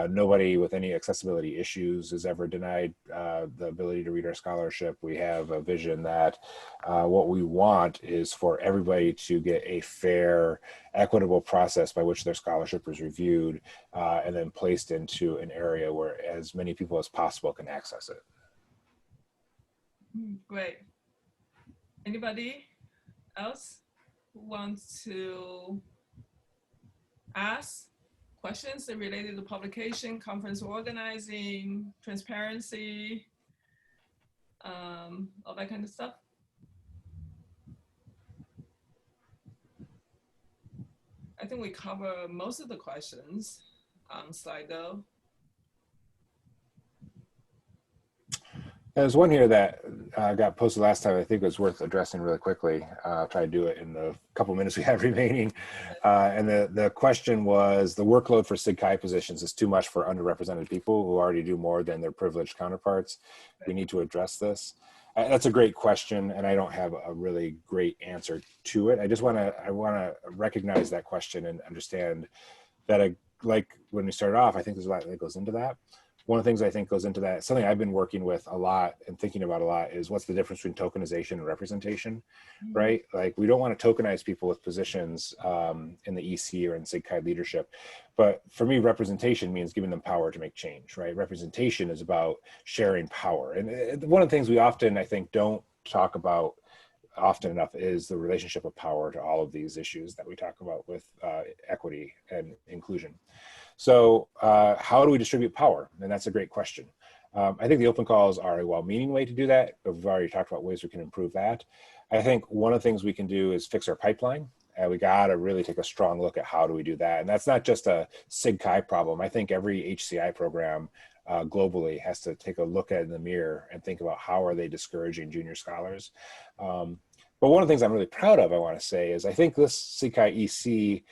Nobody with any accessibility issues is ever denied the ability to read our scholarship. We have a vision that what we want is for everybody to get a fair, equitable process by which their scholarship is reviewed and then placed into an area where as many people as possible can access it. Great. Anybody else who wants to ask questions related to publication, conference organizing, transparency, all that kind of stuff? I think we cover most of the questions on Slido. There's one here that got posted last time. I think it was worth addressing really quickly. I'll try to do it in the couple minutes we have remaining. And the question was, the workload for SIGCHI positions is too much for underrepresented people who already do more than their privileged counterparts. We need to address this. That's a great question, and I don't have a really great answer to it. I want to recognize that question and understand that, like when we started off, I think there's a lot that goes into that. One of the things I think goes into that, something I've been working with a lot and thinking about a lot, is what's the difference between tokenization and representation, right? Like, we don't want to tokenize people with positions in the EC or in SIGCHI leadership. But for me, representation means giving them power to make change, right? Representation is about sharing power. And one of the things we often, I think, don't talk about often enough is the relationship of power to all of these issues that we talk about with equity and inclusion. So how do we distribute power? And that's a great question. I think the open calls are a well-meaning way to do that, but we've already talked about ways we can improve that. I think one of the things we can do is fix our pipeline. And we got to really take a strong look at how do we do that. And that's not just a SIGCHI problem. I think every HCI program globally has to take a look at it in the mirror and think about how are they discouraging junior scholars. But one of the things I'm really proud of, I want to say, is I think this SIGCHI EC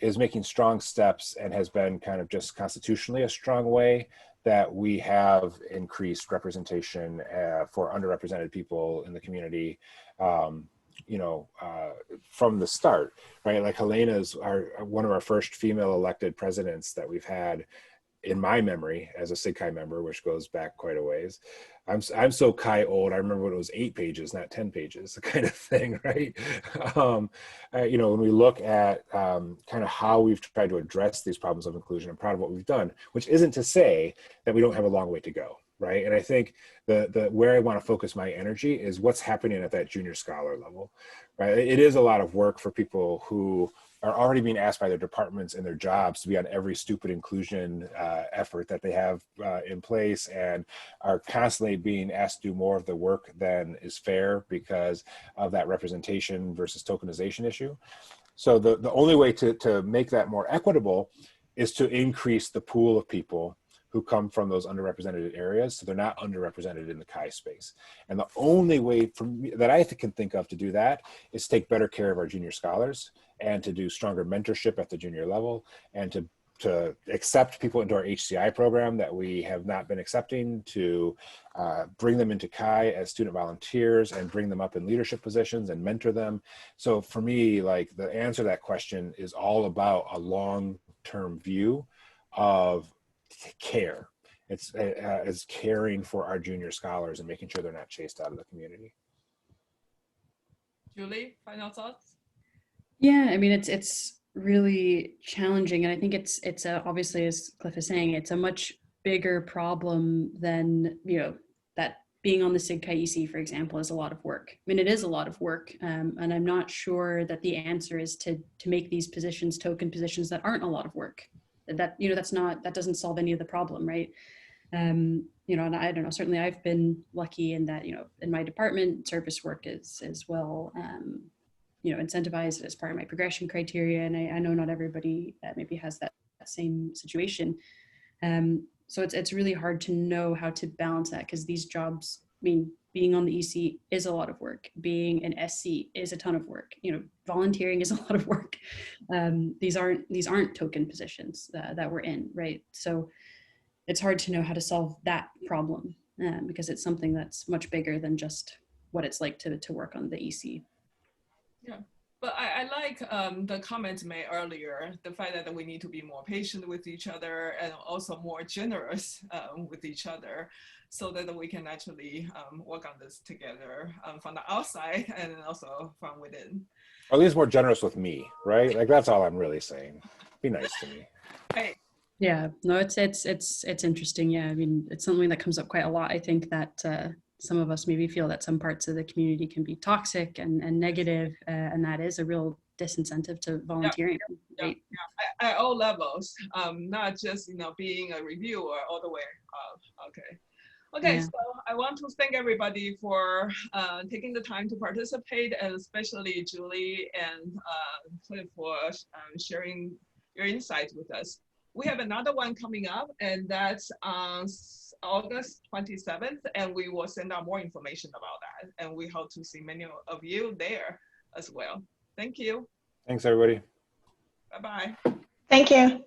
is making strong steps and has been kind of just constitutionally a strong way that we have increased representation for underrepresented people in the community, from the start, right? Like, Helena's one of our first female elected presidents that we've had in my memory as a SIGCHI member, which goes back quite a ways. I'm so Chi old. I remember when it was 8 pages, not 10 pages, kind of thing, right? When we look at kind of how we've tried to address these problems of inclusion, I'm proud of what we've done, which isn't to say that we don't have a long way to go, right? And I think the where I want to focus my energy is what's happening at that junior scholar level, right? It is a lot of work for people who are already being asked by their departments and their jobs to be on every stupid inclusion effort that they have in place, and are constantly being asked to do more of the work than is fair because of that representation versus tokenization issue. So the only way to make that more equitable is to increase the pool of people who come from those underrepresented areas, so they're not underrepresented in the Chi space. And the only way that I can think of to do that is to take better care of our junior scholars, and to do stronger mentorship at the junior level, and to accept people into our HCI program that we have not been accepting, to bring them into Chi as student volunteers and bring them up in leadership positions and mentor them. So for me, like, the answer to that question is all about a long-term view of care. It's caring for our junior scholars and making sure they're not chased out of the community. Julie, final thoughts? Yeah, I mean, it's really challenging, and I think it's obviously, as Cliff is saying, it's a much bigger problem than, that being on the SIGCHI EC, for example, is a lot of work. I mean, it is a lot of work, and I'm not sure that the answer is to make these positions token positions that aren't a lot of work. That that doesn't solve any of the problem, right? And I don't know, certainly I've been lucky in that, in my department, service work is well incentivized as part of my progression criteria, and I know not everybody maybe has that same situation. So it's really hard to know how to balance that, because these jobs, I mean, being on the EC is a lot of work. Being an SC is a ton of work. Volunteering is a lot of work. These aren't token positions that we're in, right? So it's hard to know how to solve that problem because it's something that's much bigger than just what it's like to work on the EC. Yeah, but I like the comments made earlier, the fact that we need to be more patient with each other and also more generous with each other, so that we can actually work on this together from the outside and also from within. Or at least more generous with me, right? Like, that's all I'm really saying. Be nice to me. Hey. Yeah, no, it's interesting. Yeah, I mean, it's something that comes up quite a lot. I think that some of us maybe feel that some parts of the community can be toxic and negative, and that is a real disincentive to volunteering. Yeah, right? At all levels, not just being a reviewer all the way up. Okay, yeah. So I want to thank everybody for taking the time to participate, and especially Julie and Cliff for sharing your insights with us. We have another one coming up, and that's on August 27th, and we will send out more information about that. And we hope to see many of you there as well. Thank you. Thanks, everybody. Bye-bye. Thank you.